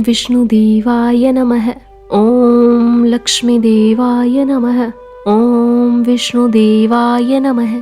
विष्णुदेवाय नमः। ओम लक्ष्मीदेवाय नमः। ओम विष्णुदेवाय नमः।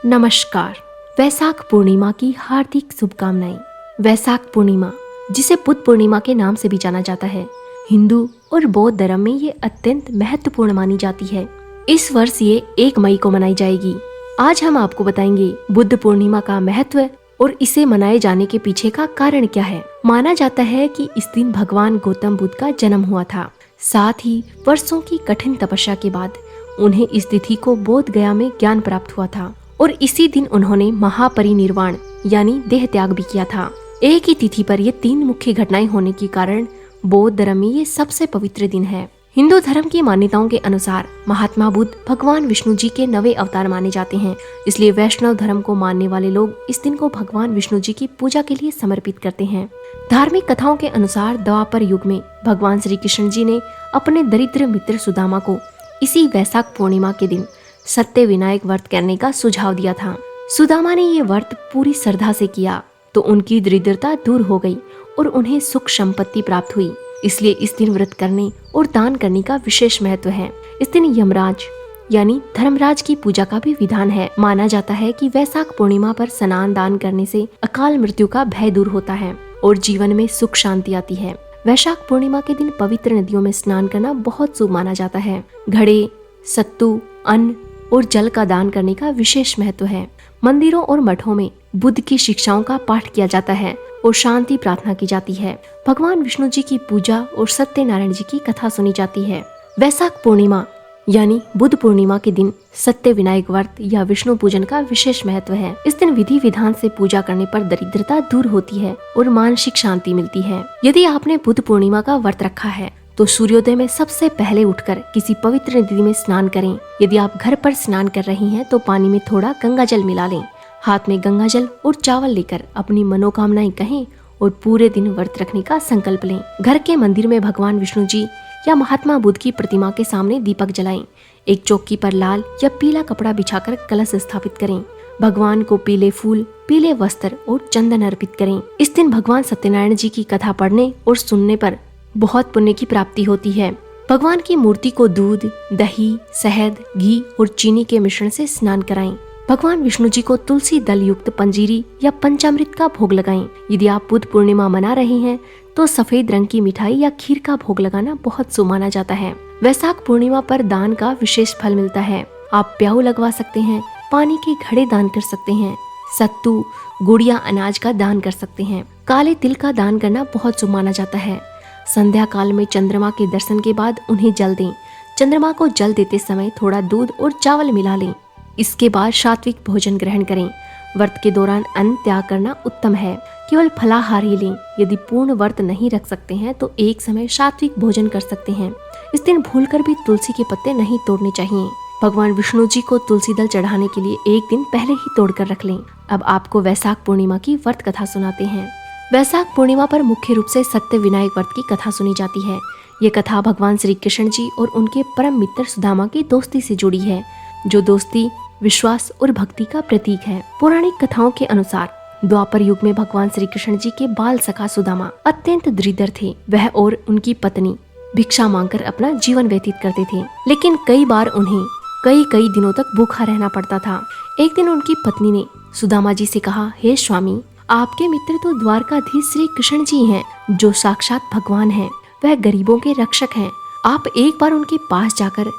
नमस्कार। वैशाख पूर्णिमा की हार्दिक शुभकामनाएं। वैशाख पूर्णिमा, जिसे बुद्ध पूर्णिमा के नाम से भी जाना जाता है, हिंदू और बौद्ध धर्म में ये अत्यंत महत्वपूर्ण मानी जाती है। इस वर्ष ये 1 मई को मनाई जाएगी। आज हम आपको बताएंगे बुद्ध पूर्णिमा का महत्व और इसे मनाए जाने के पीछे का कारण क्या है। माना जाता है कि इस दिन भगवान गौतम बुद्ध का जन्म हुआ था। साथ ही वर्षों की कठिन तपस्या के बाद उन्हें इस तिथि को बोध गया में ज्ञान प्राप्त हुआ था और इसी दिन उन्होंने महापरिनिर्वाण यानी देह त्याग भी किया था। एक ही तिथि पर ये 3 मुख्य घटनाएं होने के कारण बौद्ध धर्म में ये सबसे पवित्र दिन है। हिंदू धर्म की मान्यताओं के अनुसार महात्मा बुद्ध भगवान विष्णु जी के 9वें अवतार माने जाते हैं। इसलिए वैष्णव धर्म को मानने वाले लोग इस दिन को भगवान विष्णु जी की पूजा के लिए समर्पित करते हैं। धार्मिक कथाओं के अनुसार द्वापर युग में भगवान श्री कृष्ण जी ने अपने दरिद्र मित्र सुदामा को इसी वैशाख पूर्णिमा के दिन सत्य विनायक व्रत करने का सुझाव दिया था। सुदामा ने ये व्रत पूरी श्रद्धा से किया तो उनकी दरिद्रता दूर हो गई और उन्हें सुख संपत्ति प्राप्त हुई। इसलिए इस दिन व्रत करने और दान करने का विशेष महत्व है। इस दिन यमराज यानी धर्मराज की पूजा का भी विधान है। माना जाता है कि वैशाख पूर्णिमा पर स्नान दान करने से अकाल मृत्यु का भय दूर होता है और जीवन में सुख शांति आती है। वैशाख पूर्णिमा के दिन पवित्र नदियों में स्नान करना बहुत शुभ माना जाता है। घड़े, सत्तू, अन्न और जल का दान करने का विशेष महत्व है। मंदिरों और मठों में बुद्ध की शिक्षाओं का पाठ किया जाता है और शांति प्रार्थना की जाती है। भगवान विष्णु जी की पूजा और सत्यनारायण जी की कथा सुनी जाती है। वैशाख पूर्णिमा यानी बुद्ध पूर्णिमा के दिन सत्य विनायक व्रत या विष्णु पूजन का विशेष महत्व है। इस दिन विधि विधान से पूजा करने पर दरिद्रता दूर होती है और मानसिक शांति मिलती है। यदि आपने बुद्ध पूर्णिमा का व्रत रखा है तो सूर्योदय में सबसे पहले उठकर किसी पवित्र नदी में स्नान करें। यदि आप घर पर स्नान कर रही हैं तो पानी में थोड़ा गंगा जल मिला लें। हाथ में गंगा जल और चावल लेकर अपनी मनोकामनाएं कहें और पूरे दिन व्रत रखने का संकल्प लें। घर के मंदिर में भगवान विष्णु जी या महात्मा बुद्ध की प्रतिमा के सामने दीपक जलाएं। एक चौकी पर लाल या पीला कपड़ा बिछाकर कलश स्थापित करें। भगवान को पीले फूल, पीले वस्त्र और चंदन अर्पित करें। इस दिन भगवान सत्यनारायण जी की कथा पढ़ने और सुनने पर बहुत पुण्य की प्राप्ति होती है। भगवान की मूर्ति को दूध, दही, शहद, घी और चीनी के मिश्रण से स्नान कराएं। भगवान विष्णु जी को तुलसी दल युक्त पंजीरी या पंचामृत का भोग लगाएं। यदि आप बुद्ध पूर्णिमा मना रहे हैं तो सफेद रंग की मिठाई या खीर का भोग लगाना बहुत शुभ माना जाता है। वैशाख पूर्णिमा पर दान का विशेष फल मिलता है। आप प्याऊ लगवा सकते हैं, पानी के घड़े दान कर सकते हैं, सत्तू, गुड़ या अनाज का दान कर सकते हैं। काले तिल का दान करना बहुत शुभ माना जाता है। संध्या काल में चंद्रमा के दर्शन के बाद उन्हें जल दें। चंद्रमा को जल देते समय थोड़ा दूध और चावल मिला लें। इसके बाद सात्विक भोजन ग्रहण करें। व्रत के दौरान अन्न त्याग करना उत्तम है। केवल फलाहार ही लें। यदि पूर्ण व्रत नहीं रख सकते हैं तो एक समय सात्विक भोजन कर सकते हैं। इस दिन भूलकर भी तुलसी के पत्ते नहीं तोड़ने चाहिए। भगवान विष्णु जी को तुलसी दल चढ़ाने के लिए एक दिन पहले ही तोड़कर रख लें। अब आपको वैशाख पूर्णिमा की व्रत कथा सुनाते हैं। वैशाख पूर्णिमा पर मुख्य रूप से सत्य विनायक व्रत की कथा सुनी जाती है। ये कथा भगवान श्री कृष्ण जी और उनके परम मित्र सुदामा की दोस्ती से जुड़ी है, जो दोस्ती, विश्वास और भक्ति का प्रतीक है। पौराणिक कथाओं के अनुसार द्वापर युग में भगवान श्री कृष्ण जी के बाल सखा सुदामा अत्यंत दरिद्र थे। वह और उनकी पत्नी भिक्षा मांगकर अपना जीवन व्यतीत करते थे, लेकिन कई बार उन्हें कई दिनों तक भूखा रहना पड़ता था। एक दिन उनकी पत्नी ने सुदामा जी से कहा, हे स्वामी, आपके मित्र तो द्वारकाधीश श्री कृष्ण जी हैं, जो साक्षात भगवान हैं। वह गरीबों के रक्षक हैं। आप एक बार उनके पास जाकर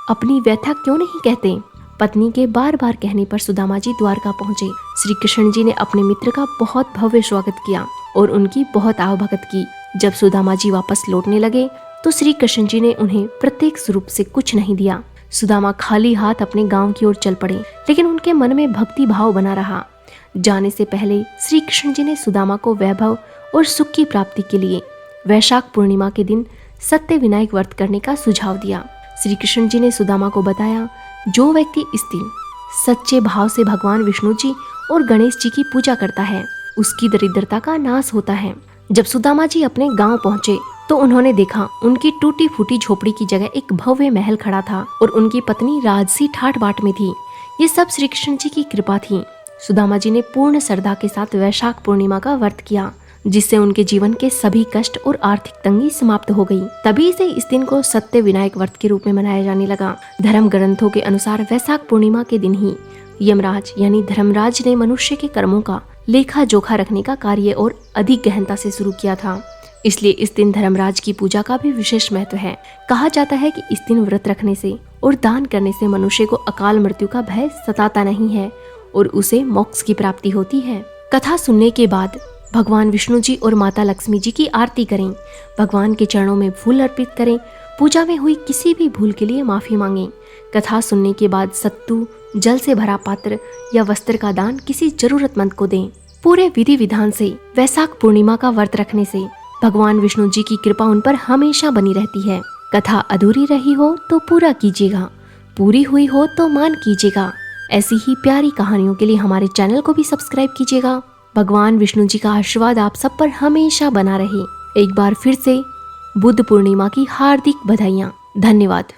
अपनी व्यथा क्यों नहीं कहते? पत्नी के बार बार कहने पर सुदामा जी द्वारका पहुँचे। श्री कृष्ण जी ने अपने मित्र का बहुत भव्य स्वागत किया और उनकी बहुत आवभगत की। जब सुदामा जी वापस लौटने लगे तो श्री कृष्ण जी ने उन्हें प्रत्यक्ष रूप से कुछ नहीं दिया। सुदामा खाली हाथ अपने गांव की ओर चल पड़े, लेकिन उनके मन में भक्ति भाव बना रहा। जाने से पहले श्री कृष्ण जी ने सुदामा को वैभव और सुख की प्राप्ति के लिए वैशाख पूर्णिमा के दिन सत्य विनायक व्रत करने का सुझाव दिया। श्री कृष्ण जी ने सुदामा को बताया, जो व्यक्ति इस दिन सच्चे भाव से भगवान विष्णु जी और गणेश जी की पूजा करता है, उसकी दरिद्रता का नाश होता है। जब सुदामा जी अपने गांव पहुंचे तो उन्होंने देखा उनकी टूटी फूटी झोपड़ी की जगह एक भव्य महल खड़ा था और उनकी पत्नी राजसी ठाट बाट में थी। ये सब श्री कृष्ण जी की कृपा थी। सुदामा जी ने पूर्ण श्रद्धा के साथ वैशाख पूर्णिमा का व्रत किया। जिससे उनके जीवन के सभी कष्ट और आर्थिक तंगी समाप्त हो गई। तभी से इस दिन को सत्य विनायक व्रत के रूप में मनाया जाने लगा। धर्म ग्रंथों के अनुसार वैशाख पूर्णिमा के दिन ही यमराज यानी धर्मराज ने मनुष्य के कर्मों का लेखा जोखा रखने का कार्य और अधिक गहनता से शुरू किया था। इसलिए इस दिन धर्मराज की पूजा का भी विशेष महत्व है। कहा जाता है कि इस दिन व्रत रखने से और दान करने से मनुष्य को अकाल मृत्यु का भय सताता नहीं है और उसे मोक्ष की प्राप्ति होती है। कथा सुनने के बाद भगवान विष्णु जी और माता लक्ष्मी जी की आरती करें, भगवान के चरणों में फूल अर्पित करें, पूजा में हुई किसी भी भूल के लिए माफी मांगें। कथा सुनने के बाद सत्तू, जल से भरा पात्र या वस्त्र का दान किसी जरूरतमंद को दें। पूरे विधि विधान से वैशाख पूर्णिमा का व्रत रखने से भगवान विष्णु जी की कृपा उन पर हमेशा बनी रहती है। कथा अधूरी रही हो तो पूरा कीजिएगा, पूरी हुई हो तो मान कीजिएगा। ऐसी ही प्यारी कहानियों के लिए हमारे चैनल को भी सब्सक्राइब कीजिएगा। भगवान विष्णु जी का आशीर्वाद आप सब पर हमेशा बना रहे। एक बार फिर से बुद्ध पूर्णिमा की हार्दिक बधाइयाँ। धन्यवाद।